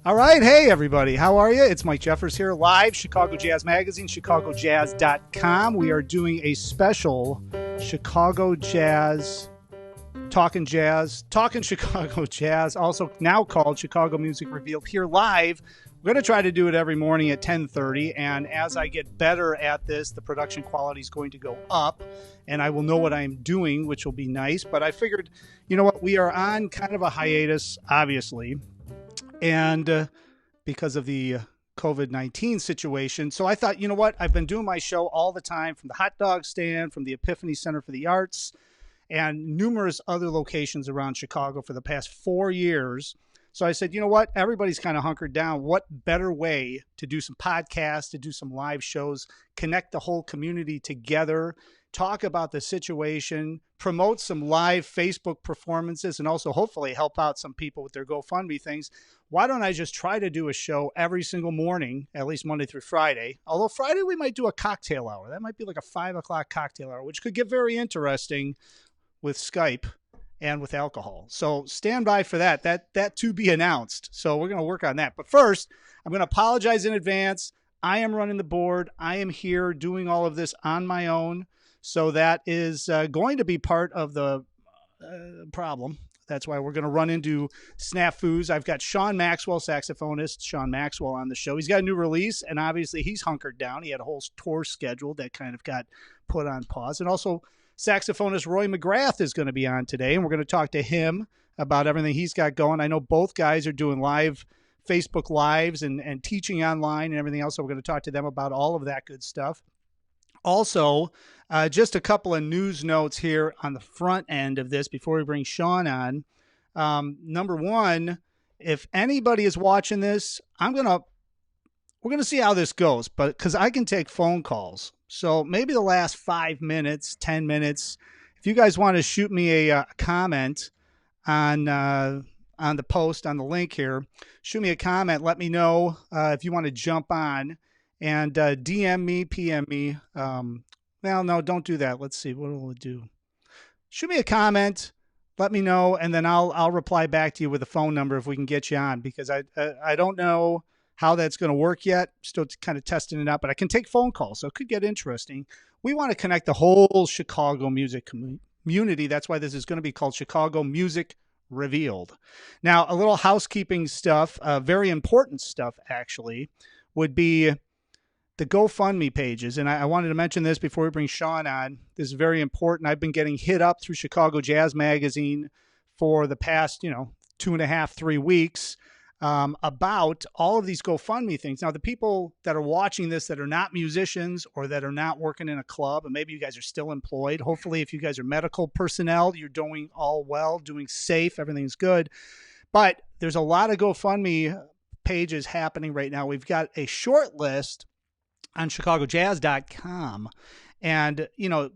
All right. Hey, everybody. How are you? It's Mike Jeffers here, live, Chicago Jazz Magazine, chicagojazz.com. We are doing a special Chicago Jazz, Talking Chicago Jazz, also now called Chicago Music Revealed, here live. We're going to try to do it every morning at 10:30, and as I get better at this, the production quality is going to go up, and I will know what I'm doing, which will be nice. But I figured, you know what, we are on kind of a hiatus, obviously, and because of the COVID-19 situation. So I thought, you know what, I've been doing my show all the time from the hot dog stand, from the Epiphany Center for the Arts, and numerous other locations around Chicago for the past 4 years. So I said, you know what, everybody's kind of hunkered down. What better way to do some podcasts, to do some live shows, connect the whole community together, talk about the situation, promote some live Facebook performances, and also hopefully help out some people with their GoFundMe things. Why don't I just try to do a show every single morning, at least Monday through Friday? Although Friday we might do a cocktail hour. That might be like a 5 o'clock cocktail hour, which could get very interesting with Skype and with alcohol. So stand by for that. That to be announced. So we're going to work on that. But first, I'm going to apologize in advance. I am running the board. I am here doing all of this on my own. So that is going to be part of the problem. That's why we're going to run into snafus. I've got Shawn Maxwell, saxophonist Shawn Maxwell, on the show. He's got a new release, and obviously he's hunkered down. He had a whole tour scheduled that kind of got put on pause. And also saxophonist Mcgrath is going to be on today, and we're going to talk to him about everything he's got going. I know both guys are doing live Facebook Lives and teaching online and everything else, so we're going to talk to them about all of that good stuff. Also, just a couple of news notes here on the front end of this before we bring Shawn on. Number one, if anybody is watching this, we're going to see how this goes, but because I can take phone calls. So maybe the last 5 minutes, 10 minutes, if you guys want to shoot me a comment on the post, on the link here, shoot me a comment. Let me know if you want to jump on and DM me, PM me. Well, no, don't do that. Let's see. What will it do? Shoot me a comment. Let me know, and then I'll reply back to you with a phone number if we can get you on, because I don't know how that's going to work yet. Still kind of testing it out, but I can take phone calls, so it could get interesting. We want to connect the whole Chicago music community. That's why this is going to be called Chicago Music Revealed. Now, a little housekeeping stuff, very important stuff actually, would be the GoFundMe pages. And I wanted to mention this before we bring Shawn on. This is very important. I've been getting hit up through Chicago Jazz Magazine for the past, 2.5, 3 weeks about all of these GoFundMe things. Now, the people that are watching this that are not musicians or that are not working in a club, and maybe you guys are still employed. Hopefully, if you guys are medical personnel, you're doing all well, doing safe, everything's good. But there's a lot of GoFundMe pages happening right now. We've got a short list on chicagojazz.com. And,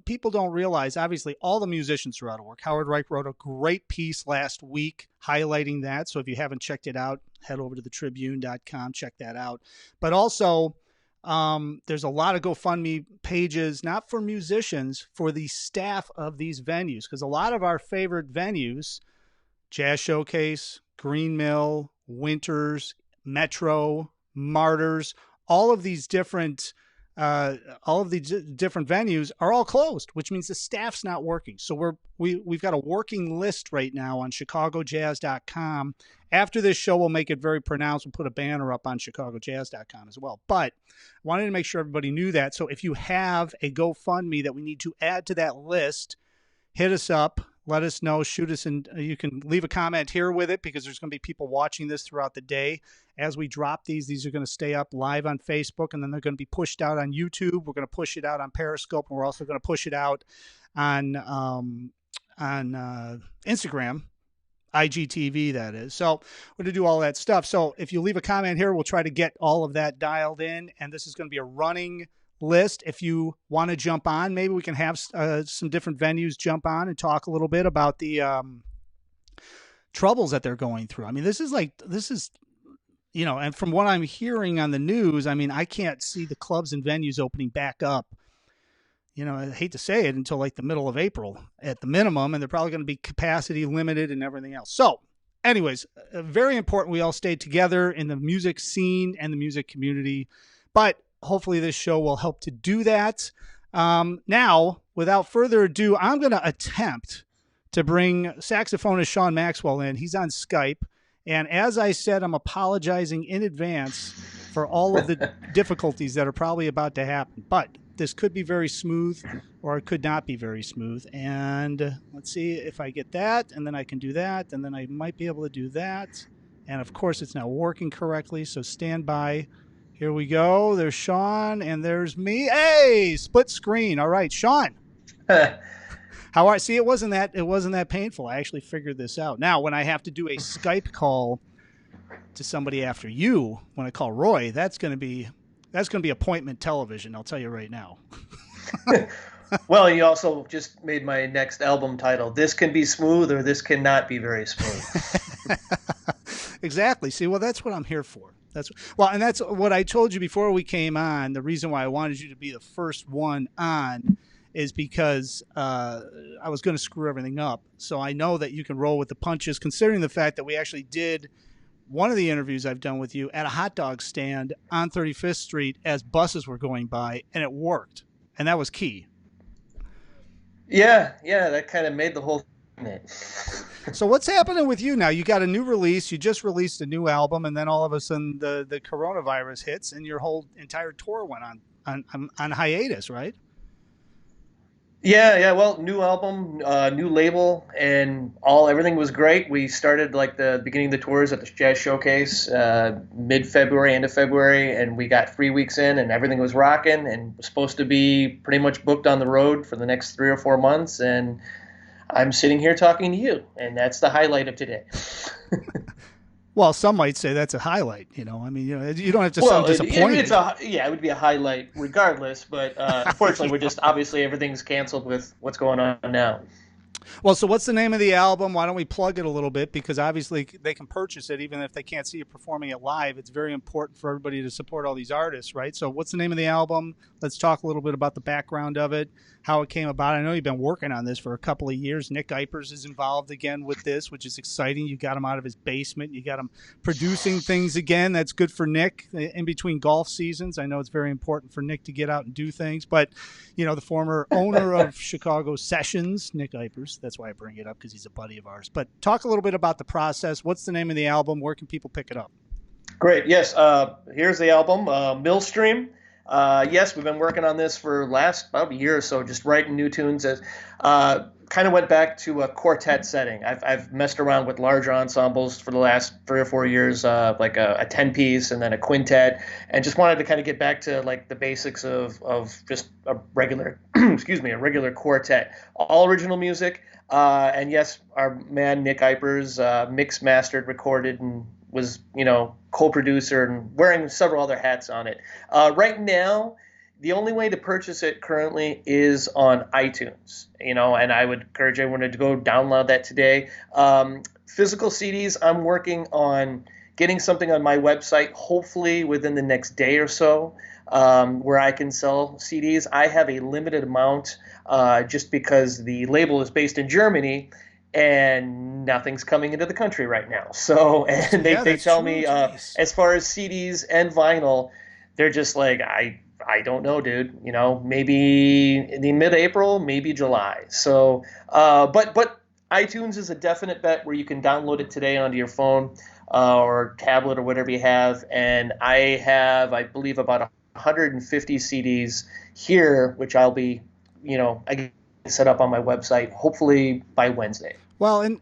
people don't realize, obviously, all the musicians are out of work. Howard Reich wrote a great piece last week highlighting that. So if you haven't checked it out, head over to thetribune.com, check that out. But also, there's a lot of GoFundMe pages, not for musicians, for the staff of these venues. Because a lot of our favorite venues, Jazz Showcase, Green Mill, Winters, Metro, Martyrs, all of these different venues are all closed, which means the staff's not working. So we've got a working list right now on chicagojazz.com. After this show, we'll make it very pronounced. We'll put a banner up on chicagojazz.com as well. But I wanted to make sure everybody knew that. So if you have a GoFundMe that we need to add to that list, hit us up. Let us know, shoot us, and you can leave a comment here with it, because there's going to be people watching this throughout the day. As we drop these are going to stay up live on Facebook, and then they're going to be pushed out on YouTube. We're going to push it out on Periscope, and we're also going to push it out on Instagram, IGTV, that is. So we're going to do all that stuff. So if you leave a comment here, we'll try to get all of that dialed in, and this is going to be a running list. If you want to jump on, maybe we can have some different venues jump on and talk a little bit about the troubles that they're going through. I mean, this is and from what I'm hearing on the news, I mean, I can't see the clubs and venues opening back up. I hate to say it, until like the middle of April at the minimum, and they're probably going to be capacity limited and everything else. So anyways, very important. We all stayed together in the music scene and the music community, but hopefully this show will help to do that. Now, without further ado, I'm going to attempt to bring saxophonist Shawn Maxwell in. He's on Skype. And as I said, I'm apologizing in advance for all of the difficulties that are probably about to happen. But this could be very smooth or it could not be very smooth. And let's see if I get that, and then I can do that, and then I might be able to do that. And of course, it's not working correctly, so stand by. Here we go. There's Shawn, and there's me. Hey, split screen. All right, Shawn. How are? See, it wasn't that painful. I actually figured this out. Now, when I have to do a Skype call to somebody after you, when I call Roy, that's going to be appointment television. I'll tell you right now. Well, you also just made my next album title. This can be smooth, or this cannot be very smooth. Exactly. See, well, that's what I'm here for. That's what I told you before we came on. The reason why I wanted you to be the first one on is because I was going to screw everything up. So I know that you can roll with the punches, considering the fact that we actually did one of the interviews I've done with you at a hot dog stand on 35th Street as buses were going by, and it worked. And that was key. Yeah, that kind of made the whole thing. So what's happening with you now? You got a new release. You just released a new album, and then all of a sudden the coronavirus hits, and your whole entire tour went on hiatus, right? Yeah. Well, new album, new label, and everything was great. We started like the beginning of the tours at the Jazz Showcase mid-February, end of February, and we got 3 weeks in, and everything was rocking, and was supposed to be pretty much booked on the road for the next 3 or 4 months. And I'm sitting here talking to you, and that's the highlight of today. Well, some might say that's a highlight. You don't have to sound disappointed. It would be a highlight regardless. But unfortunately, we're just obviously everything's canceled with what's going on now. Well, so what's the name of the album? Why don't we plug it a little bit? Because obviously they can purchase it even if they can't see you performing it live. It's very important for everybody to support all these artists, right? So what's the name of the album? Let's talk a little bit about the background of it, how it came about. I know you've been working on this for a couple of years. Nick Ipers is involved again with this, which is exciting. You got him out of his basement. You got him producing things again. That's good for Nick in between golf seasons. I know it's very important for Nick to get out and do things. But, the former owner of Chicago Sessions, Nick Ipers, that's why I bring it up, because he's a buddy of ours. But talk a little bit about the process. What's the name of the album? Where can people pick it up? Great. Yes. Here's the album, Millstream. Yes, we've been working on this for about a year or so, just writing new tunes. Kind of went back to a quartet setting. I've messed around with larger ensembles for the last 3 or 4 years, like a 10-piece and then a quintet, and just wanted to kind of get back to like the basics of just a regular, a regular quartet. All original music. And yes, our man Nick Ipers mixed, mastered, recorded, and was, co-producer and wearing several other hats on it. Right now, the only way to purchase it currently is on iTunes, and I would encourage everyone to go download that today. Physical CDs, I'm working on getting something on my website, hopefully within the next day or so, where I can sell CDs. I have a limited amount just because the label is based in Germany, and nothing's coming into the country right now. So, and they tell me, as far as CDs and vinyl, they're just like, I don't know, dude, maybe in the mid-April, maybe July. So, but iTunes is a definite bet where you can download it today onto your phone or tablet or whatever you have. And I have, I believe, about 150 CDs here, which I'll be, again, set up on my website, hopefully by Wednesday. Well, and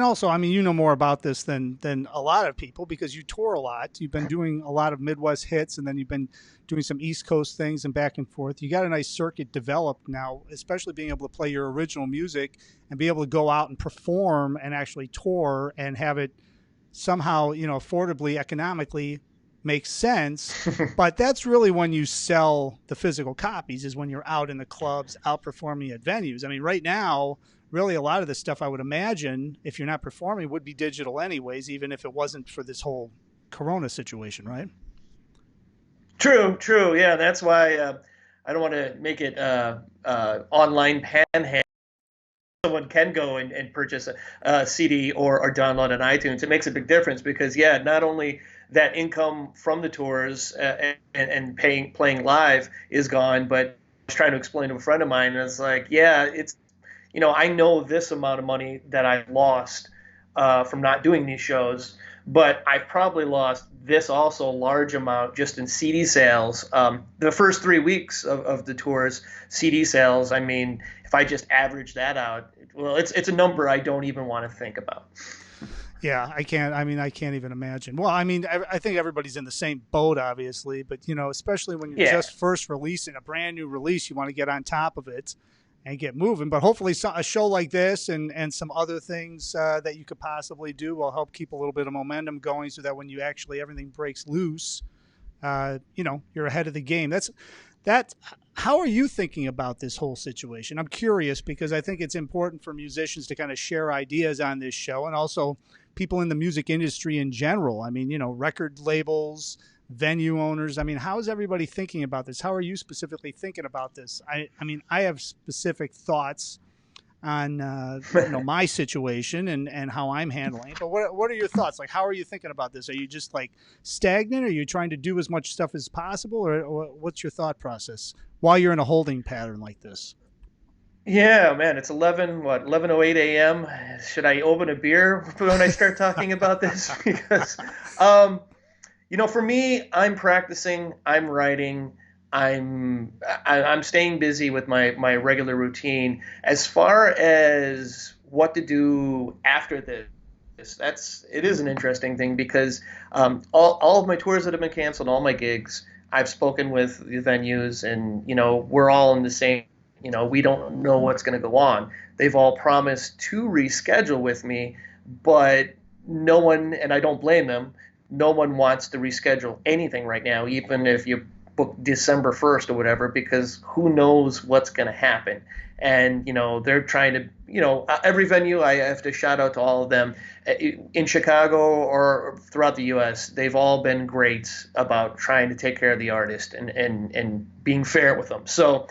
also, you know more about this than a lot of people because you tour a lot. You've been doing a lot of Midwest hits, and then you've been doing some East Coast things and back and forth. You got a nice circuit developed now, especially being able to play your original music and be able to go out and perform and actually tour and have it somehow, affordably, economically make sense. But that's really when you sell the physical copies, is when you're out in the clubs, out performing at venues. Right now, really a lot of the stuff I would imagine, if you're not performing, would be digital anyways, even if it wasn't for this whole Corona situation, right? True. Yeah, that's why I don't want to make it online panhandle. someone can go and purchase a CD or download on iTunes. It makes a big difference because, yeah, not only that income from the tours and playing live is gone, but I was trying to explain to a friend of mine, and it's like, yeah, it's, I know this amount of money that I've lost from not doing these shows, but I've probably lost this also large amount just in CD sales. The first 3 weeks of the tours, CD sales, I mean, if I just average that out, well, it's a number I don't even want to think about. Yeah, I can't. I mean, I can't even imagine. Well, I mean, I think everybody's in the same boat, obviously, but especially when you're just first releasing a brand new release, you want to get on top of it and get moving. But hopefully a show like this and some other things that you could possibly do will help keep a little bit of momentum going so that when you actually everything breaks loose, you're ahead of the game. How are you thinking about this whole situation? I'm curious because I think it's important for musicians to kind of share ideas on this show, and also people in the music industry in general. I mean, record labels, venue owners. I mean, how is everybody thinking about this? How are you specifically thinking about this? I mean, I have specific thoughts on my situation and how I'm handling it. But what are your thoughts? Like, how are you thinking about this? Are you just like stagnant? Are you trying to do as much stuff as possible, or what's your thought process while you're in a holding pattern like this? Yeah, man, it's 11:08 a.m. Should I open a beer when I start talking about this? Because, for me, I'm practicing, I'm writing, I'm staying busy with my regular routine. As far as what to do after this, it is an interesting thing because all of my tours that have been canceled, all my gigs, I've spoken with the venues, and we're all in the same. We don't know what's going to go on. They've all promised to reschedule with me, but no one, and I don't blame them, no one wants to reschedule anything right now, even if you book December 1st or whatever, because who knows what's going to happen. And, they're trying to, every venue, I have to shout out to all of them in Chicago or throughout the U.S. They've all been great about trying to take care of the artist and being fair with them. So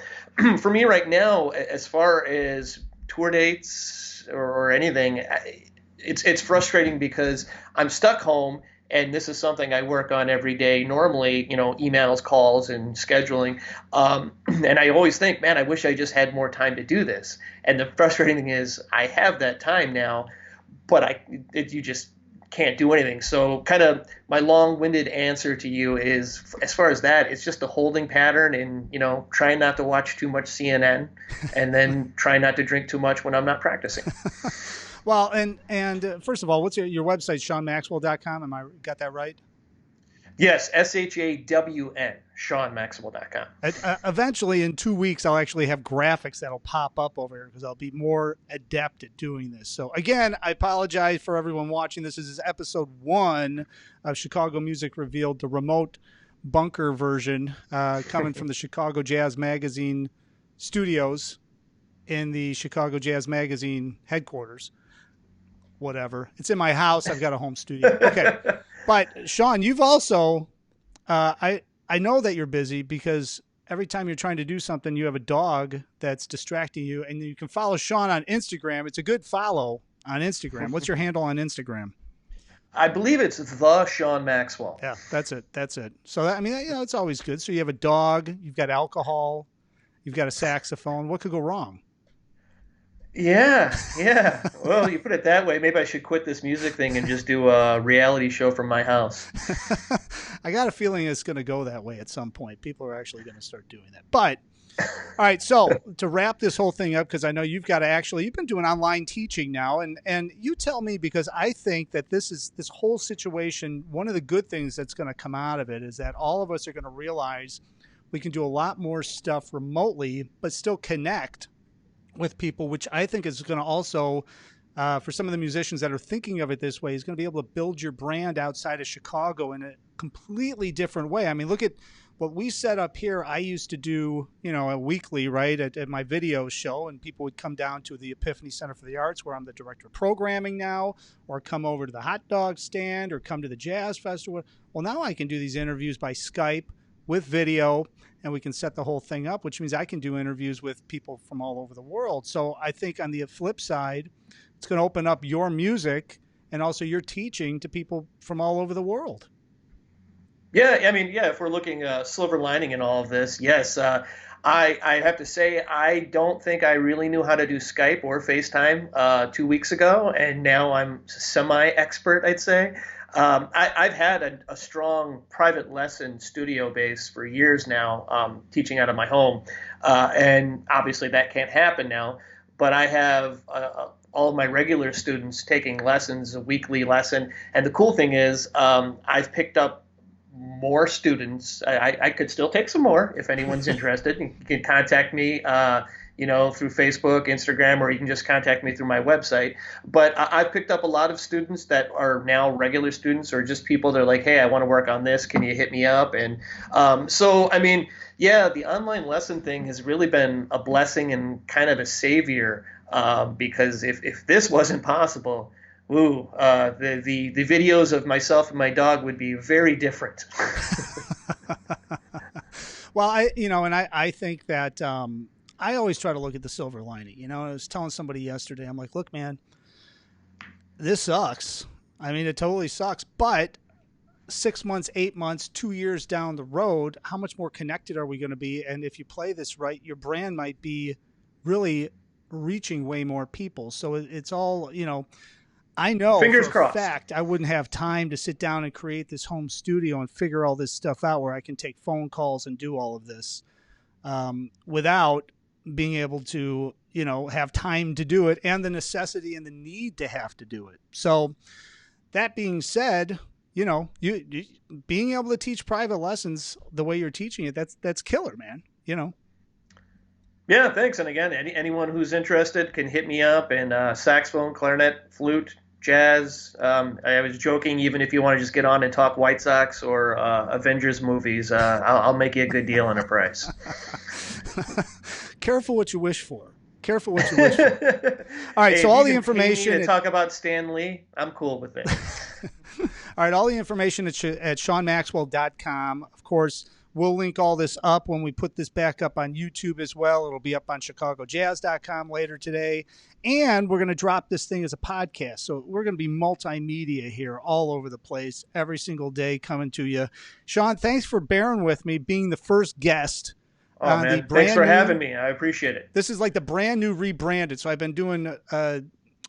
for me right now, as far as tour dates or anything, it's frustrating because I'm stuck home. And this is something I work on every day. Normally, emails, calls, and scheduling. And I always think, man, I wish I just had more time to do this. And the frustrating thing is I have that time now, but you just can't do anything. So kind of my long-winded answer to you is, as far as that, it's just a holding pattern and, trying not to watch too much CNN and then try not to drink too much when I'm not practicing. Well, and first of all, what's your website, ShawnMaxwell.com? Am I got that right? Yes, SHAWN, ShawnMaxwell.com. Eventually, in 2 weeks, I'll actually have graphics that'll pop up over here because I'll be more adept at doing this. So, again, I apologize for everyone watching. This is episode 1 of Chicago Music Revealed, the remote bunker version coming from the Chicago Jazz Magazine studios in the Chicago Jazz Magazine headquarters. Whatever. It's in my house. I've got a home studio. Okay. But Shawn, you've also, I know that you're busy because every time you're trying to do something, you have a dog that's distracting you, and you can follow Shawn on Instagram. It's a good follow on Instagram. What's your handle on Instagram? I believe it's the Shawn Maxwell. Yeah, that's it. So, it's always good. So you have a dog, you've got alcohol, you've got a saxophone. What could go wrong? Yeah. Well, you put it that way. Maybe I should quit this music thing and just do a reality show from my house. I got a feeling it's going to go that way at some point. People are actually going to start doing that. But, all right, so to wrap this whole thing up, because I know you've been doing online teaching now, and you tell me, because I think that this whole situation, one of the good things that's going to come out of it is that all of us are going to realize we can do a lot more stuff remotely, but still connect with people, which I think is going to also, for some of the musicians that are thinking of it this way, is going to be able to build your brand outside of Chicago in a completely different way. I mean, look at what we set up here. I used to do, a weekly, right, at my video show, and people would come down to the Epiphany Center for the Arts, where I'm the director of programming now, or come over to the hot dog stand, or come to the jazz festival. Well, now I can do these interviews by Skype, with video, and we can set the whole thing up, which means I can do interviews with people from all over the world. So I think on the flip side, it's going to open up your music and also your teaching to people from all over the world. Yeah, I mean, yeah, if we're looking silver lining in all of this, yes. I have to say, I don't think I really knew how to do Skype or FaceTime 2 weeks ago, and now I'm semi-expert, I'd say. I've had a strong private lesson studio base for years now, teaching out of my home, and obviously that can't happen now. But I have all of my regular students taking lessons, a weekly lesson, and the cool thing is I've picked up more students. I could still take some more if anyone's interested. You can contact me, through Facebook, Instagram, or you can just contact me through my website. But I've picked up a lot of students that are now regular students, or just people that are like, hey, I want to work on this. Can you hit me up? And so, I mean, yeah, the online lesson thing has really been a blessing and kind of a savior, because if this wasn't possible, the videos of myself and my dog would be very different. Well, I think that I always try to look at the silver lining. I was telling somebody yesterday, I'm like, look, man, this sucks. I mean, it totally sucks. But 6 months, 8 months, 2 years down the road, how much more connected are we going to be? And if you play this right, your brand might be really reaching way more people. So it's all, I know Fingers for crossed. a fact I wouldn't have time to sit down and create this home studio and figure all this stuff out where I can take phone calls and do all of this without being able to, have time to do it and the necessity and the need to have to do it. So that being said, you being able to teach private lessons the way you're teaching it, that's killer, man. Yeah, thanks. And again, anyone who's interested can hit me up. And saxophone, clarinet, flute, jazz. I was joking, even if you want to just get on and talk White Sox or Avengers movies, I'll make you a good deal on a price. Careful what you wish for. Careful what you wish for. All right, so all the information. To talk about Stan Lee, I'm cool with it. All right, all the information at ShawnMaxwell.com. Of course, we'll link all this up when we put this back up on YouTube as well. It'll be up on ChicagoJazz.com later today. And we're going to drop this thing as a podcast. So we're going to be multimedia here all over the place every single day coming to you. Shawn, thanks for bearing with me, being the first guest. Oh, man. Thanks for having me. I appreciate it. This is like the brand new rebranded. So I've been doing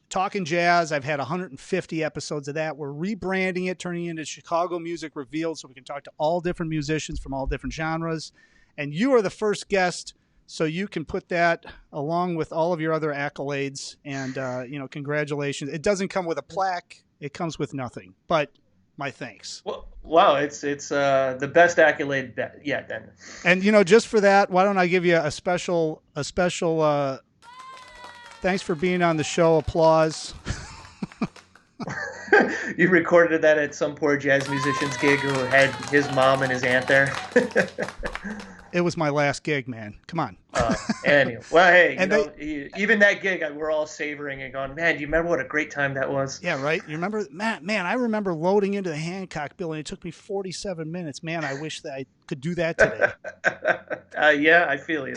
Talking Jazz. I've had 150 episodes of that. We're rebranding it, turning it into Chicago Music Revealed, so we can talk to all different musicians from all different genres. And you are the first guest, so you can put that along with all of your other accolades. And, congratulations. It doesn't come with a plaque. It comes with nothing. But my thanks. Well, wow, it's the best accolade yet then. And, just for that, why don't I give you a special thanks for being on the show. Applause. You recorded that at some poor jazz musician's gig who had his mom and his aunt there. It was my last gig, man. Come on. Anyway, well, hey, even that gig, we're all savoring and going, man, do you remember what a great time that was? Yeah, right. You remember, man, I remember loading into the Hancock building. It took me 47 minutes. Man, I wish that I could do that today. Yeah, I feel you.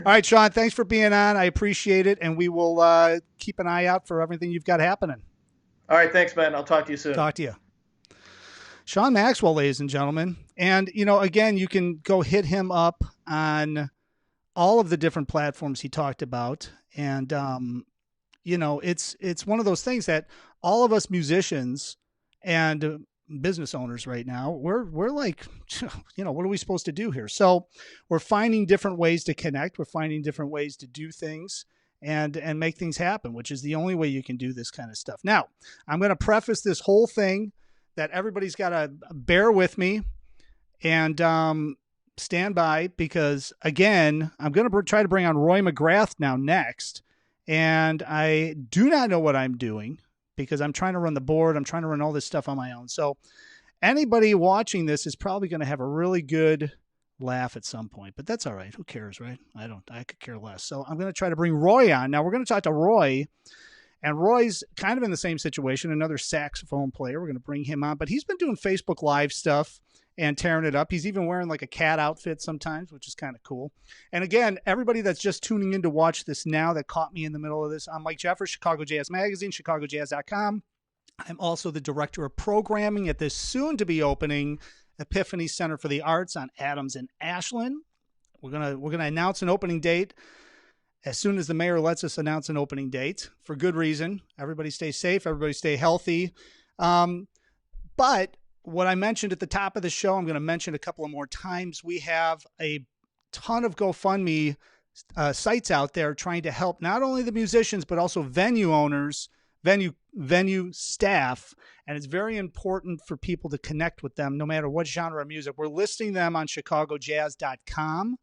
All right, Shawn, thanks for being on. I appreciate it. And we will keep an eye out for everything you've got happening. All right, thanks, man. I'll talk to you soon. Talk to you. Shawn Maxwell, ladies and gentlemen. And, again, you can go hit him up on all of the different platforms he talked about. And, it's one of those things that all of us musicians and business owners right now, we're like, what are we supposed to do here? So we're finding different ways to connect. We're finding different ways to do things and make things happen, which is the only way you can do this kind of stuff. Now, I'm going to preface this whole thing that everybody's got to bear with me and stand by, because, again, I'm going to try to bring on Roy Mcgrath now next, and I do not know what I'm doing because I'm trying to run the board. I'm trying to run all this stuff on my own. So anybody watching this is probably going to have a really good laugh at some point, but that's all right. Who cares, right? I could care less. So I'm going to try to bring Roy on. Now we're going to talk to Roy. And Roy's kind of in the same situation, another saxophone player. We're going to bring him on. But he's been doing Facebook Live stuff and tearing it up. He's even wearing like a cat outfit sometimes, which is kind of cool. And again, everybody that's just tuning in to watch this now that caught me in the middle of this, I'm Mike Jeffers, Chicago Jazz Magazine, chicagojazz.com. I'm also the director of programming at this soon-to-be opening Epiphany Center for the Arts on Adams and Ashland. We're gonna announce an opening date as soon as the mayor lets us announce an opening date, for good reason. Everybody stay safe. Everybody stay healthy. But what I mentioned at the top of the show, I'm going to mention a couple of more times. We have a ton of GoFundMe sites out there trying to help not only the musicians, but also venue owners, venue staff. And it's very important for people to connect with them no matter what genre of music. We're listing them on chicagojazz.com.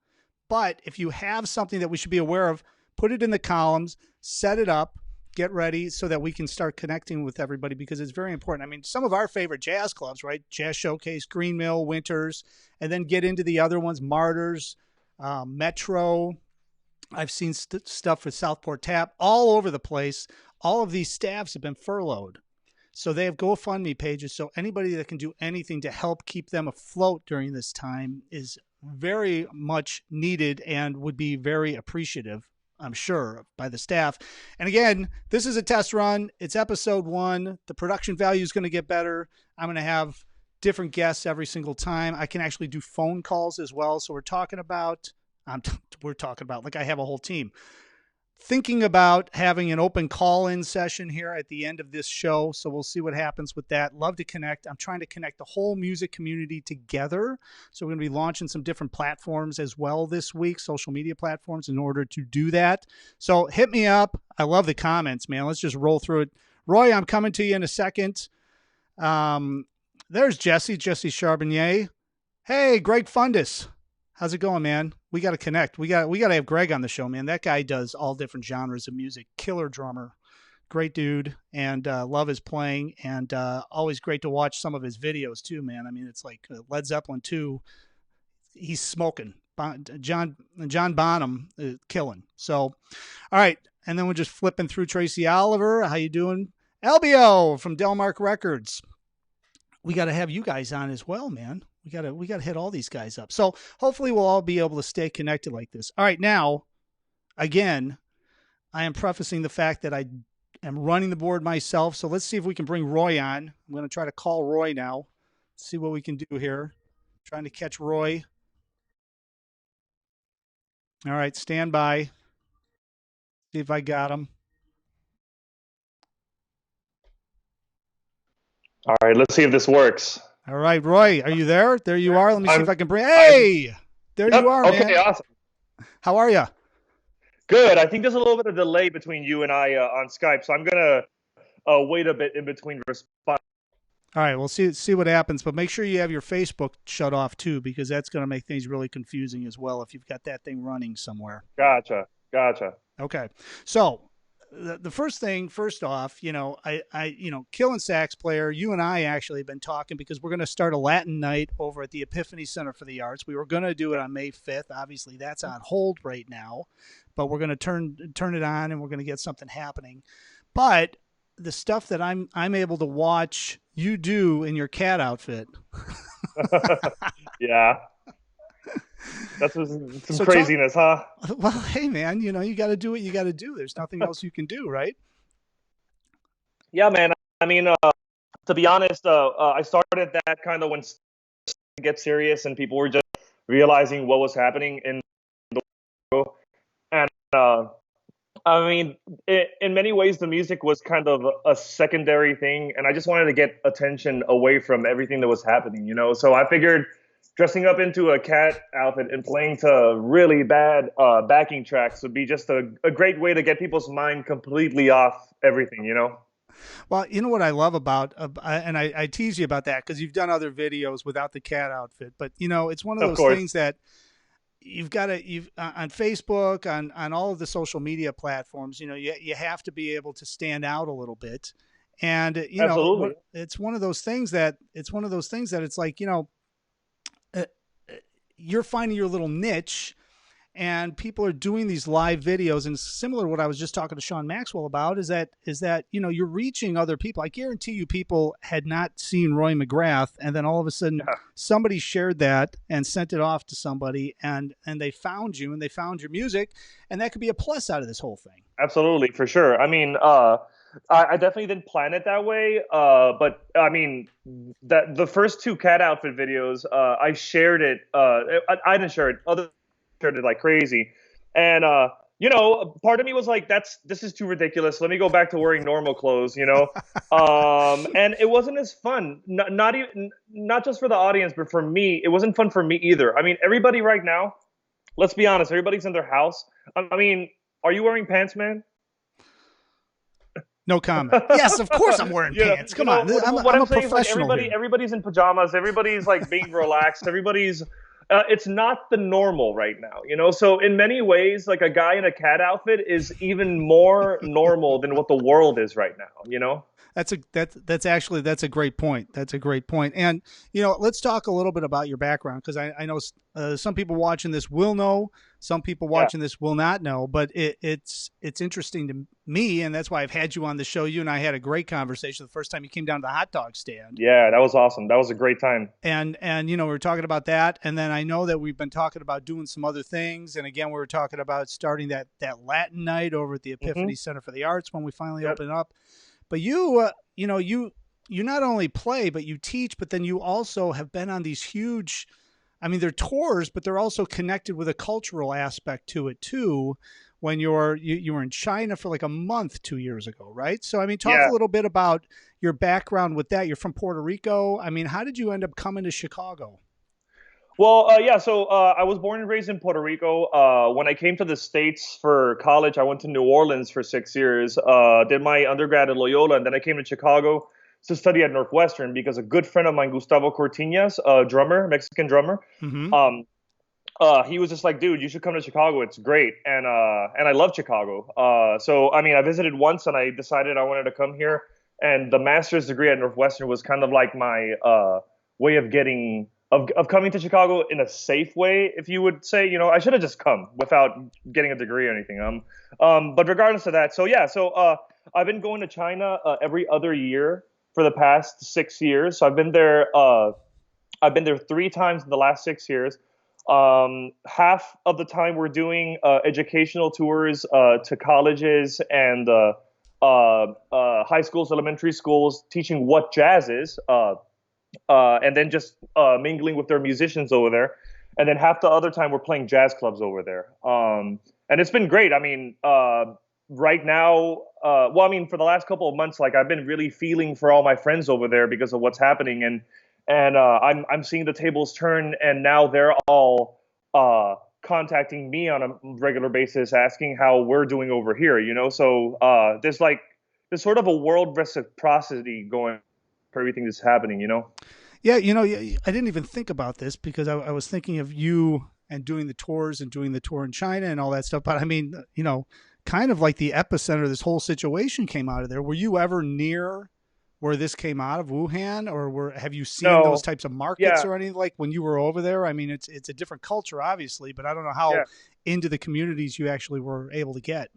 But if you have something that we should be aware of, put it in the columns, set it up, get ready so that we can start connecting with everybody, because it's very important. I mean, some of our favorite jazz clubs, right? Jazz Showcase, Green Mill, Winters, and then get into the other ones, Martyrs, Metro. I've seen stuff with Southport Tap all over the place. All of these staffs have been furloughed. So they have GoFundMe pages. So anybody that can do anything to help keep them afloat during this time is very much needed and would be very appreciative, I'm sure, by the staff. And again, this is a test run. It's episode 1. The production value is going to get better. I'm going to have different guests every single time. I can actually do phone calls as well. So we're talking about, like I have a whole team. Thinking about having an open call-in session here at the end of this show. So we'll see what happens with that. Love to connect. I'm trying to connect the whole music community together. So we're going to be launching some different platforms as well this week, social media platforms, in order to do that. So hit me up. I love the comments, man. Let's just roll through it. Roy, I'm coming to you in a second. There's Jesse Charbonnier. Hey, Greg Fundus. How's it going, man? We got to connect. We got to have Greg on the show, man. That guy does all different genres of music. Killer drummer, great dude, and love his playing. And always great to watch some of his videos too, man. I mean, it's like Led Zeppelin 2. He's smoking. John Bonham killing. So, all right, and then we're just flipping through Tracy Oliver. How you doing, Elbio from Delmark Records? We got to have you guys on as well, man. We gotta hit all these guys up. So hopefully we'll all be able to stay connected like this. All right, now, again, I am prefacing the fact that I am running the board myself. So let's see if we can bring Roy on. I'm going to try to call Roy now. See what we can do here. Trying to catch Roy. All right, stand by. See if I got him. All right, let's see if this works. All right, Roy, are you there? There you are. Let me see if I can bring. Hey, there you are, man. Okay, awesome. How are you? Good. I think there's a little bit of delay between you and I on Skype, so I'm gonna wait a bit in between response. All right, we'll see what happens, but make sure you have your Facebook shut off too, because that's going to make things really confusing as well if you've got that thing running somewhere. Gotcha. Okay, so the first off, I Killing Sax Player, you and I actually have been talking because we're going to start a Latin night over at the Epiphany Center for the Arts. We were going to do it on May 5th. Obviously, that's on hold right now, but we're going to turn it on and we're going to get something happening. But the stuff that I'm able to watch you do in your cat outfit. Yeah. That's some craziness, huh? Well, hey, man, you got to do what you got to do. There's nothing else you can do, right? Yeah, man. I mean, to be honest, I started that kind of when it gets serious and people were just realizing what was happening in the world. And I mean, in many ways, the music was kind of a secondary thing, and I just wanted to get attention away from everything that was happening, So I figured dressing up into a cat outfit and playing to really bad backing tracks would be just a great way to get people's mind completely off everything, Well, you know what I love about, and I tease you about that because you've done other videos without the cat outfit, but it's one of those things that you've got to, on Facebook, on all of the social media platforms, you have to be able to stand out a little bit. And, Absolutely. It's one of those things that it's like, you're finding your little niche and people are doing these live videos, and similar to what I was just talking to Shawn Maxwell about is that you're reaching other people. I guarantee you people had not seen Roy Mcgrath, and then all of a sudden somebody shared that and sent it off to somebody, and they found you and they found your music, and that could be a plus out of this whole thing. Absolutely, for sure. I mean, I definitely didn't plan it that way, but I mean, that the first two cat outfit videos, I shared it. I didn't share it. Others shared it like crazy, and part of me was like, this is too ridiculous. Let me go back to wearing normal clothes, and it wasn't as fun. Not just for the audience, but for me, it wasn't fun for me either. I mean, everybody right now, let's be honest, everybody's in their house. I mean, are you wearing pants, man? No comment. Yes, of course I'm wearing pants. Come on. I'm a professional. Like everybody's in pajamas. Everybody's like being relaxed. Everybody's it's not the normal right now, So in many ways, like a guy in a cat outfit is even more normal than what the world is right now, That's a great point. That's a great point. And, let's talk a little bit about your background, because I know some people watching this will know, some people watching this will not know, but it's interesting to me. And that's why I've had you on the show. You and I had a great conversation the first time you came down to the hot dog stand. Yeah, that was awesome. That was a great time. And we were talking about that. And then I know that we've been talking about doing some other things. And again, we were talking about starting that Latin night over at the Epiphany Center for the Arts when we finally open up. But you not only play, but you teach, but then you also have been on these huge, they're tours, but they're also connected with a cultural aspect to it too. When you were in China for like a month 2 years ago, right? So, talk a little bit about your background with that. You're from Puerto Rico. How did you end up coming to Chicago? Well, so I was born and raised in Puerto Rico. When I came to the States for college, I went to New Orleans for 6 years, did my undergrad at Loyola, and then I came to Chicago to study at Northwestern because a good friend of mine, Gustavo Cortinas, Mexican drummer, he was just like, dude, you should come to Chicago. It's great. And I love Chicago. So, I visited once and I decided I wanted to come here. And the master's degree at Northwestern was kind of like my way of coming to Chicago in a safe way, if you would say. I should have just come without getting a degree or anything. But regardless of that, so I've been going to China every other year for the past 6 years. So I've been there 3 times in the last 6 years. Half of the time we're doing educational tours to colleges and high schools, elementary schools, teaching what jazz is. And then just mingling with their musicians over there. And then half the other time we're playing jazz clubs over there. And it's been great. Right now, for the last couple of months, like I've been really feeling for all my friends over there because of what's happening. And I'm seeing the tables turn, and now they're all contacting me on a regular basis, asking how we're doing over here, So there's sort of a world reciprocity going for everything that's happening, Yeah, I didn't even think about this because I was thinking of you and doing the tours and doing the tour in China and all that stuff. But kind of like the epicenter of this whole situation came out of there. Were you ever near where this came out of, Wuhan, or have you seen those types of markets or anything like when you were over there? It's a different culture, obviously, but I don't know how into the communities you actually were able to get.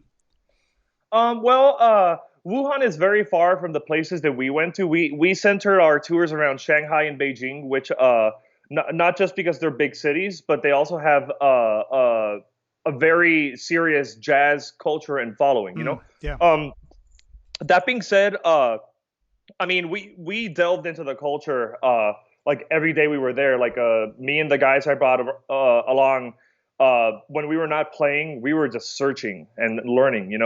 Wuhan is very far from the places that we went to. We centered our tours around Shanghai and Beijing, which not just because they're big cities, but they also have a very serious jazz culture and following. That being said, we delved into the culture like every day we were there. Like me and the guys I brought along when we were not playing, we were just searching and learning.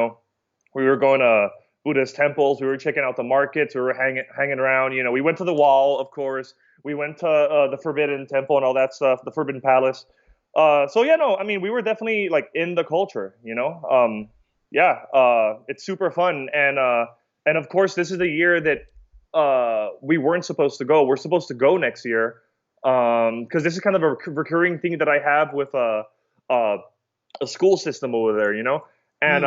We were going to Buddhist temples. We were checking out the markets. We were hanging around. We went to the wall, of course. We went to the Forbidden Temple and all that stuff, the Forbidden Palace. We were definitely like in the culture. It's super fun. And of course, this is the year that we weren't supposed to go. We're supposed to go next year because this is kind of a recurring thing that I have with a school system over there. And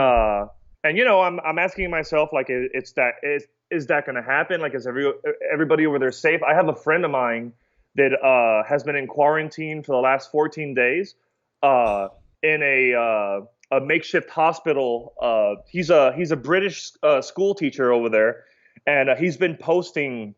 I'm asking myself, like, is that going to happen? Like, is everybody over there safe? I have a friend of mine that has been in quarantine for the last 14 days. in a makeshift hospital. He's a British school teacher over there, and he's been posting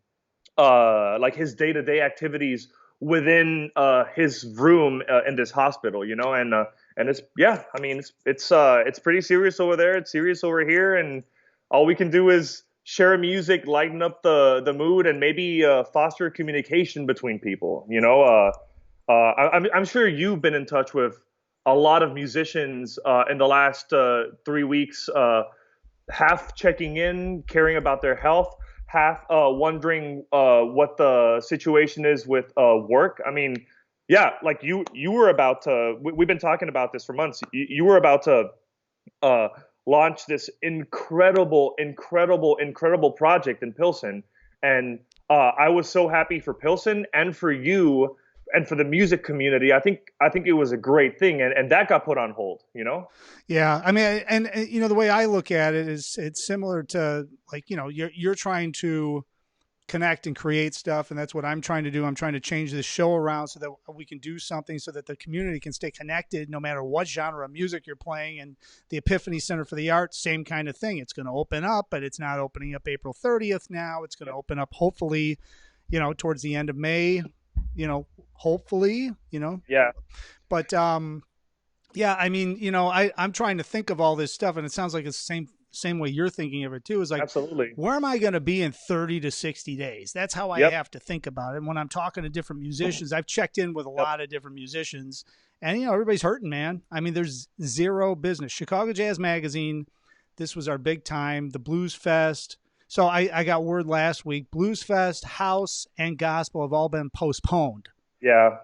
like his day-to-day activities within his room in this hospital, and it's I mean it's pretty serious over there. It's serious over here, and all we can do is share music, lighten up the mood, and maybe foster communication between people. I'm sure you've been in touch with a lot of musicians in the last 3 weeks, half checking in, caring about their health, half wondering what the situation is with work. I mean, yeah, like you were about to. We've been talking about this for months. You were about to launch this incredible project in Pilsen, and I was so happy for Pilsen and for you and for the music community. I think it was a great thing, and that got put on hold. Yeah, I mean, and the way I look at it is it's similar to, like, you're trying to connect and create stuff, and that's what I'm trying to do. I'm trying to change this show around so that we can do something so that the community can stay connected no matter what genre of music you're playing. And the Epiphany Center for the Arts, same kind of thing. It's going to open up, but it's not opening up April 30th now. It's going to open up hopefully, towards the end of May, hopefully. Yeah. But yeah, I mean, I'm trying to think of all this stuff, and it sounds like it's the same way you're thinking of it too. Is like, absolutely, where am I going to be in 30 to 60 days? That's how I have to think about it. And when I'm talking to different musicians, I've checked in with a lot of different musicians, and everybody's hurting, man. I mean, there's zero business. Chicago Jazz Magazine, this was our big time. The Blues Fest. So I got word last week, Blues Fest, House, and Gospel have all been postponed. Yeah.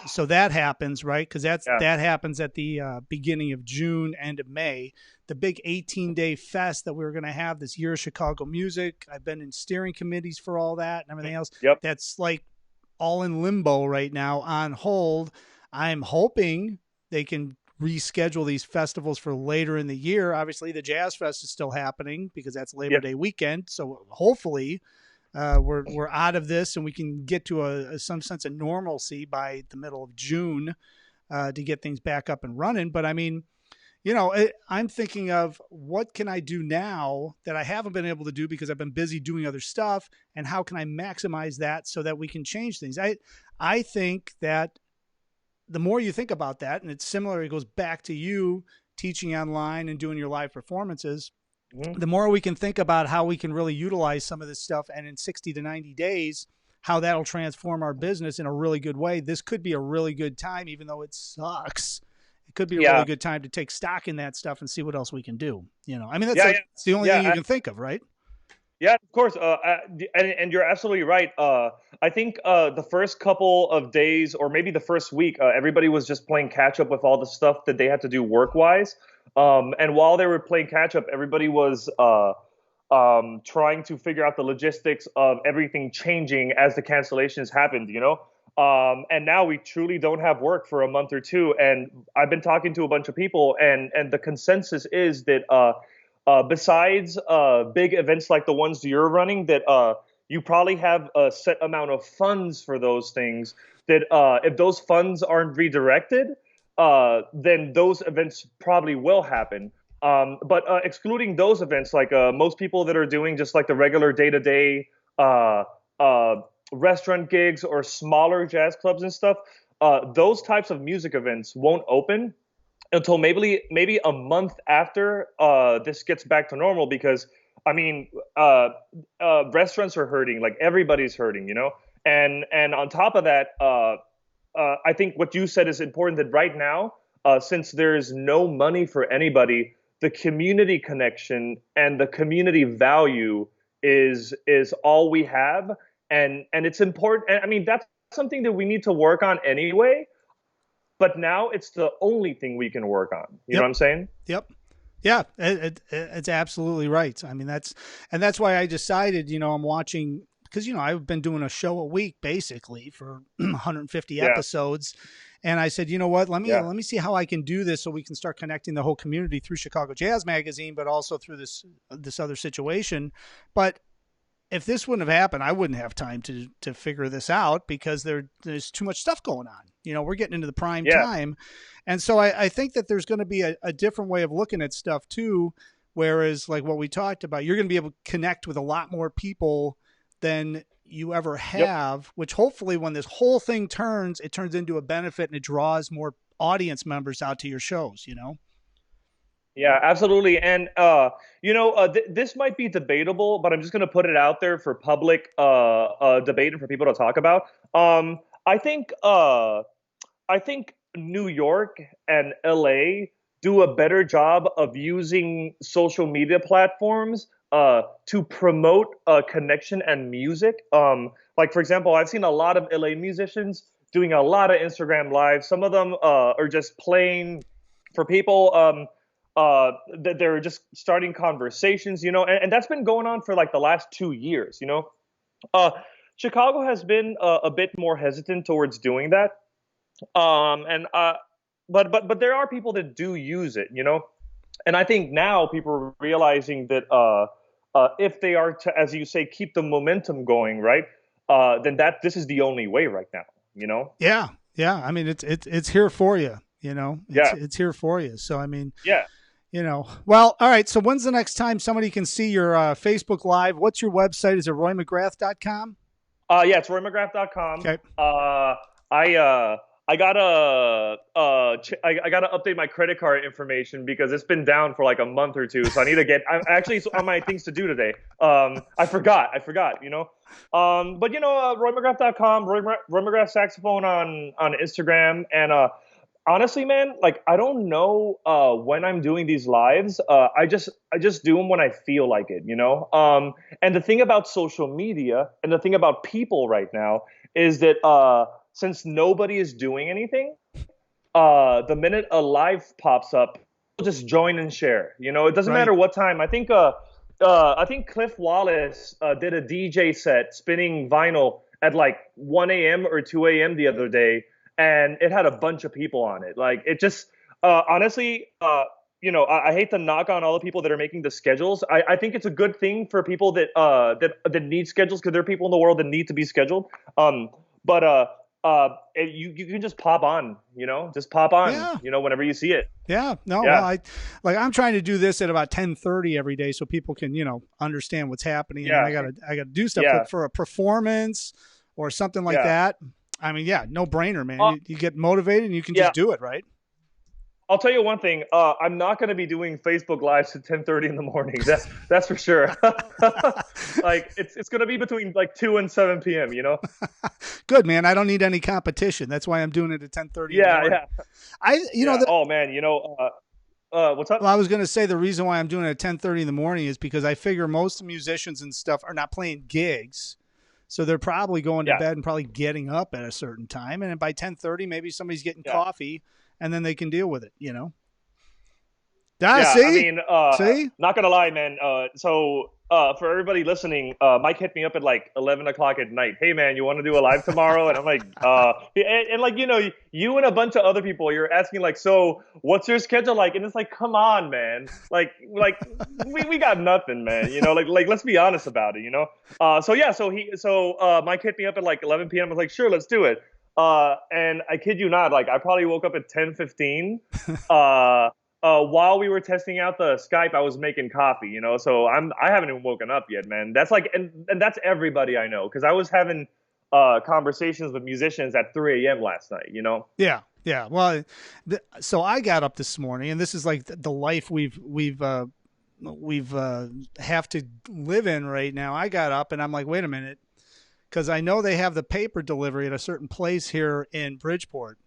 So that happens, right? Because that happens at the beginning of June, end of May. The big 18-day fest that we were going to have this year, Chicago Music. I've been in steering committees for all that and everything else. Yep. That's like all in limbo right now, on hold. I'm hoping they can reschedule these festivals for later in the year. Obviously, the Jazz Fest is still happening because that's Labor Day weekend. So hopefully we're out of this and we can get to some sense of normalcy by the middle of June to get things back up and running. But I mean, I'm thinking of what can I do now that I haven't been able to do because I've been busy doing other stuff, and how can I maximize that so that we can change things? I think that the more you think about that, and it's similar, it goes back to you teaching online and doing your live performances. The more we can think about how we can really utilize some of this stuff, and in 60 to 90 days, how that'll transform our business in a really good way. This could be a really good time, even though it sucks. It could be a really good time to take stock in that stuff and see what else we can do. I mean, that's the only thing you can think of, right? Yeah, of course. And you're absolutely right. I think the first couple of days, or maybe the first week, everybody was just playing catch up with all the stuff that they had to do work-wise. And while they were playing catch up, everybody was trying to figure out the logistics of everything changing as the cancellations happened, and now we truly don't have work for a month or two. And I've been talking to a bunch of people, and the consensus is that besides big events like the ones you're running, that you probably have a set amount of funds for those things, that if those funds aren't redirected, then those events probably will happen. But excluding those events, like most people that are doing just like the regular day-to-day restaurant gigs or smaller jazz clubs and stuff, those types of music events won't open until maybe a month after this gets back to normal. Because I mean, restaurants are hurting, like everybody's hurting, and on top of that, I think what you said is important, that right now, since there's no money for anybody, the community connection and the community value is all we have. And it's important. And I mean, that's something that we need to work on anyway, but now it's the only thing we can work on. You know what I'm saying? Yep. Yeah, it's absolutely right. I mean, that's why I decided, I'm watching, because, I've been doing a show a week basically for 150 episodes. And I said, you know what, let me see how I can do this so we can start connecting the whole community through Chicago Jazz Magazine, but also through this other situation. But if this wouldn't have happened, I wouldn't have time to figure this out, because there's too much stuff going on. We're getting into the prime Yeah. time. And so I think that there's going to be a different way of looking at stuff too. Whereas like what we talked about, you're going to be able to connect with a lot more people than you ever have, which hopefully when this whole thing turns, it turns into a benefit and it draws more audience members out to your shows, Yeah, absolutely. And this might be debatable, but I'm just going to put it out there for public debate and for people to talk about. I think New York and LA do a better job of using social media platforms to promote connection and music. Like, for example, I've seen a lot of LA musicians doing a lot of Instagram lives. Some of them are just playing for people. That they're just starting conversations, and that's been going on for like the last 2 years. Chicago has been a bit more hesitant towards doing that. But there are people that do use it, and I think now people are realizing that if they are to, as you say, keep the momentum going, right, then this is the only way right now, Yeah. I mean, it's here for you, it's here for you. So, I mean, yeah. Well, all right. So when's the next time somebody can see your Facebook Live? What's your website? Is it roymcgrath.com? Yeah, it's roymcgrath.com. Okay. I gotta update my credit card information because it's been down for like a month or two. So I need to it's on my things to do today. I forgot, But roymcgrath.com, Roy McGrath saxophone on Instagram. And honestly, man, like I don't know when I'm doing these lives. I just do them when I feel like it, And the thing about social media and the thing about people right now is that since nobody is doing anything, the minute a live pops up, people just join and share. It doesn't matter what time. I think Cliff Wallace did a DJ set spinning vinyl at like 1 a.m. or 2 a.m. the other day. And it had a bunch of people on it. Like it just, honestly, I hate to knock on all the people that are making the schedules. I think it's a good thing for people that need schedules because there are people in the world that need to be scheduled. But you can just pop on, whenever you see it. Yeah. No, yeah. Well, I'm trying to do this at about 10:30 every day so people can, understand what's happening. Yeah. And I gotta do stuff for a performance or something like that. I mean, no brainer, man. You get motivated and you can just do it, right? I'll tell you one thing. I'm not going to be doing Facebook Lives at 10:30 in the morning. That's for sure. Like it's going to be between like 2 and 7 p.m. Good, man. I don't need any competition. That's why I'm doing it at 10:30. Yeah. Oh man. What's up? Well, I was going to say the reason why I'm doing it at 10:30 in the morning is because I figure most musicians and stuff are not playing gigs. So they're probably going to bed and probably getting up at a certain time. And by 10:30, maybe somebody's getting coffee and then they can deal with it, See? I mean, see? Not going to lie, man. So for everybody listening, Mike hit me up at like 11 o'clock at night. Hey, man, you want to do a live tomorrow? And I'm like, and like, you and a bunch of other people, you're asking like, so what's your schedule like? And it's like, come on, man. Like we got nothing, man. Like let's be honest about it, So Mike hit me up at like 11 p.m. I was like, sure, let's do it. And I kid you not, like I probably woke up at 10:15. While we were testing out the Skype, I was making coffee, so I haven't even woken up yet, man. That's like, and that's everybody I know. Cause I was having, conversations with musicians at 3 a.m. last night, Yeah. Yeah. Well, so I got up this morning and this is like the life we've have to live in right now. I got up and I'm like, wait a minute. Cause I know they have the paper delivery at a certain place here in Bridgeport.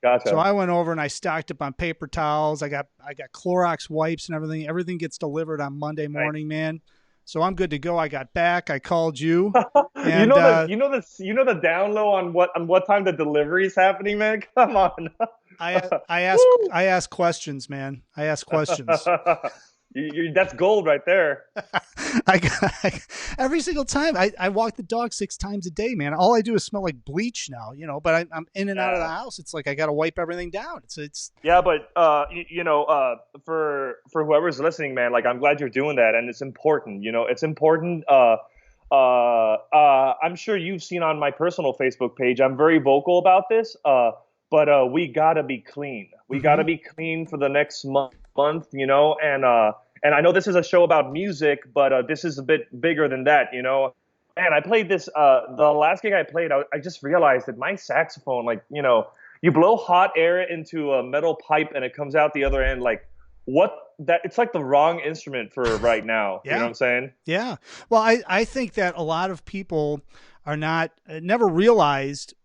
Gotcha. So I went over and I stocked up on paper towels. I got Clorox wipes and everything. Everything gets delivered on Monday morning, man. So I'm good to go. I got back. I called you. And, you know the down low on what time the delivery is happening, man. Come on. I ask questions, man. I ask questions. That's gold right there. Every single time I walk the dog 6 times a day, man. All I do is smell like bleach now, but I'm in and out of the house. It's like I got to wipe everything down. It's but for whoever's listening, man, like I'm glad you're doing that, and it's important. It's important. I'm sure you've seen on my personal Facebook page, I'm very vocal about this. but we gotta be clean. We gotta be clean for the next month, you know. And I know this is a show about music, but this is a bit bigger than that, you know. And I played this. The last gig I played, I just realized that my saxophone, like, you know, you blow hot air into a metal pipe and it comes out the other end. Like, it's like the wrong instrument for right now. Yeah. You know what I'm saying? Yeah. Well, I think that a lot of people are never realized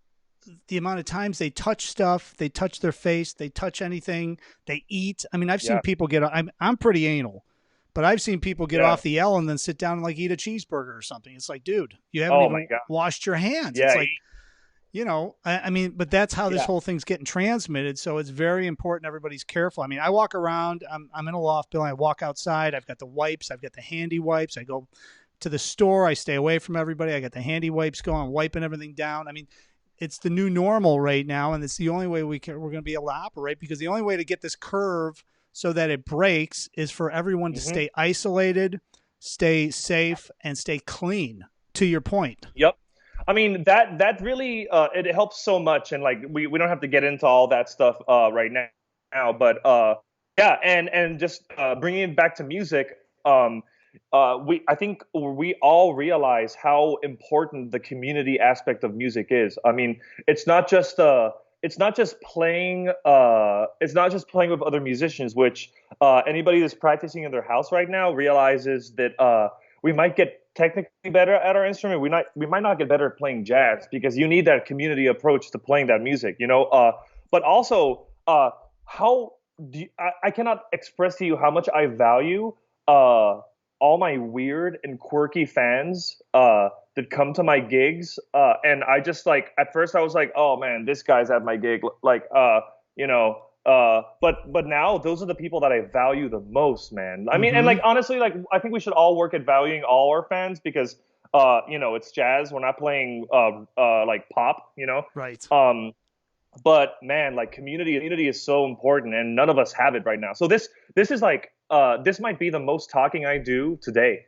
the amount of times they touch stuff, they touch their face, they touch anything, they eat. I mean, I've seen people I'm pretty anal, but I've seen people get off the L and then sit down and like eat a cheeseburger or something. It's like, dude, you haven't even washed your hands. Yeah, it's like, you know, I mean, but that's how this whole thing's getting transmitted. So it's very important everybody's careful. I mean, I walk around, I'm in a loft building, I walk outside, I've got the wipes, I've got the handy wipes. I go to the store, I stay away from everybody. I got the handy wipes going, I'm wiping everything down. I mean, it's the new normal right now, and it's the only way we're going to be able to operate, because the only way to get this curve so that it breaks is for everyone to stay isolated, stay safe, and stay clean, to your point. Yep. I mean, that really, it helps so much. And like, we don't have to get into all that stuff right now, but yeah. And just bringing it back to music, I think we all realize how important the community aspect of music is. I mean, it's not just playing with other musicians, which anybody that's practicing in their house right now realizes that we might get technically better at our instrument. We might not get better at playing jazz, because you need that community approach to playing that music, you know. But also, I cannot express to you how much I value all my weird and quirky fans that come to my gigs. And I just, like, at first I was like, oh man, this guy's at my gig. Like, you know, but now those are the people that I value the most, man. I mean, and like, honestly, like, I think we should all work at valuing all our fans, because, you know, it's jazz. We're not playing, like pop, you know? Right. But man, like, community is so important, and none of us have it right now. So this is like, this might be the most talking I do today,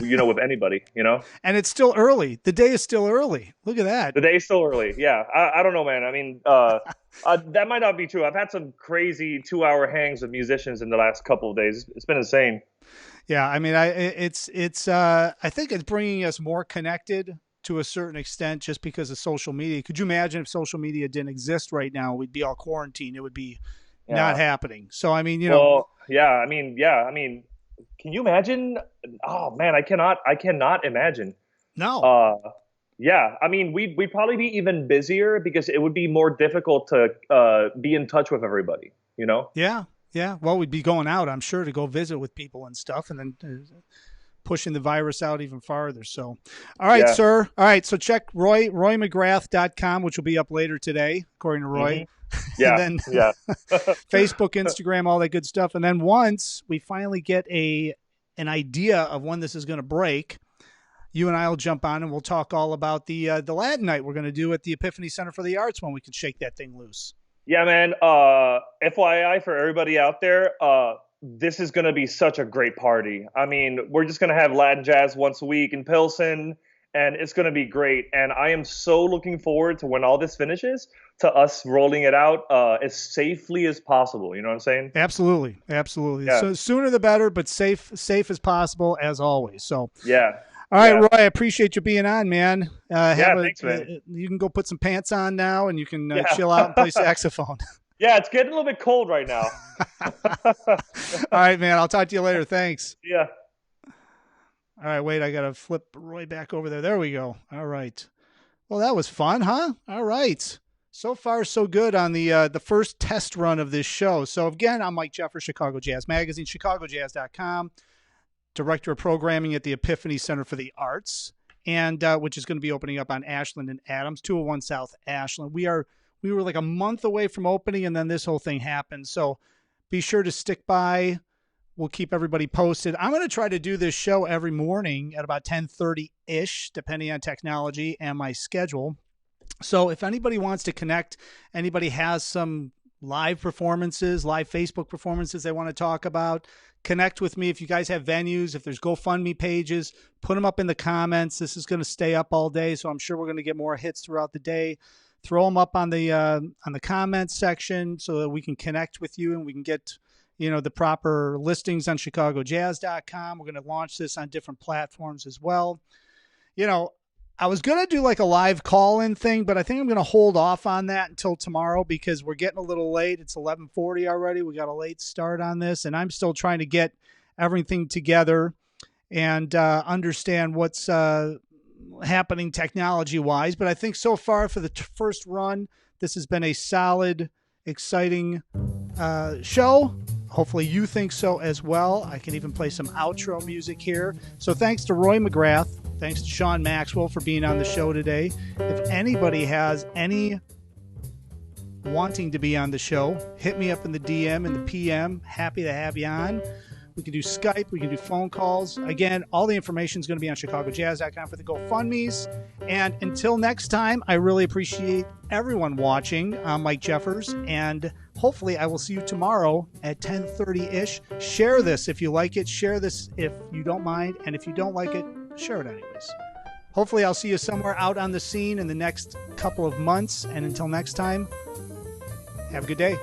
you know, with anybody, you know. And it's still early. The day is still early. Look at that. The day is still early. Yeah. I don't know, man. I mean, that might not be true. I've had some crazy 2-hour hangs with musicians in the last couple of days. It's been insane. Yeah. I mean, I think it's bringing us more connected to a certain extent, just because of social media. Could you imagine if social media didn't exist right now? We'd be all quarantined. It would be not happening. So, I mean, you know. Well, I mean, can you imagine? Oh man, I cannot imagine. No. Yeah. I mean, we'd probably be even busier, because it would be more difficult to be in touch with everybody, you know? Yeah. Yeah. Well, we'd be going out, I'm sure, to go visit with people and stuff, and then pushing the virus out even farther. So, all right, sir. All right. So check RoyMcgrath.com, which will be up later today, according to Roy. Yeah. And then Facebook, Instagram, all that good stuff. And then once we finally get an idea of when this is going to break, you and I will jump on and we'll talk all about the Latin night we're going to do at the Epiphany Center for the Arts, when we can shake that thing loose. Yeah, man. FYI for everybody out there, this is going to be such a great party. I mean, we're just going to have Latin jazz once a week in Pilsen, and it's going to be great. And I am so looking forward to, when all this finishes, to us rolling it out as safely as possible. You know what I'm saying? Absolutely. Absolutely. Yeah. So sooner the better, but safe as possible, as always. So, yeah. All right, Roy, I appreciate you being on, man. Thanks, man. You can go put some pants on now, and you can chill out and play saxophone. Yeah, it's getting a little bit cold right now. All right, man. I'll talk to you later. Thanks. Yeah. All right, wait. I got to flip Roy back over there. There we go. All right. Well, that was fun, huh? All right. So far, so good on the first test run of this show. So, again, I'm Mike Jeffers, Chicago Jazz Magazine, ChicagoJazz.com, Director of Programming at the Epiphany Center for the Arts, and which is going to be opening up on Ashland and Adams, 201 South Ashland. We were like a month away from opening, and then this whole thing happened. So be sure to stick by. We'll keep everybody posted. I'm going to try to do this show every morning at about 10:30-ish, depending on technology and my schedule. So if anybody wants to connect, anybody has some live performances, live Facebook performances they want to talk about, connect with me. If you guys have venues, if there's GoFundMe pages, put them up in the comments. This is going to stay up all day, so I'm sure we're going to get more hits throughout the day. throw them up on the comments section so that we can connect with you and we can get the proper listings on ChicagoJazz.com. We're going to launch this on different platforms as well. I was going to do like a live call-in thing, but I think I'm going to hold off on that until tomorrow because we're getting a little late. It's 11:40 already. We got a late start on this, and I'm still trying to get everything together and understand what's happening technology-wise. But I think so far for the first run, this has been a solid, exciting show. Hopefully you think so as well. I can even play some outro music here. So thanks to Roy Mcgrath. Thanks to Shawn Maxwell for being on the show today. If anybody has any wanting to be on the show, hit me up in the DM and the PM. Happy to have you on. We can do Skype. We can do phone calls. Again, all the information is going to be on ChicagoJazz.com for the GoFundMes. And until next time, I really appreciate everyone watching. I'm Mike Jeffers, and hopefully I will see you tomorrow at 10:30-ish. Share this if you like it. Share this if you don't mind. And if you don't like it, share it anyways. Hopefully I'll see you somewhere out on the scene in the next couple of months. And until next time, have a good day.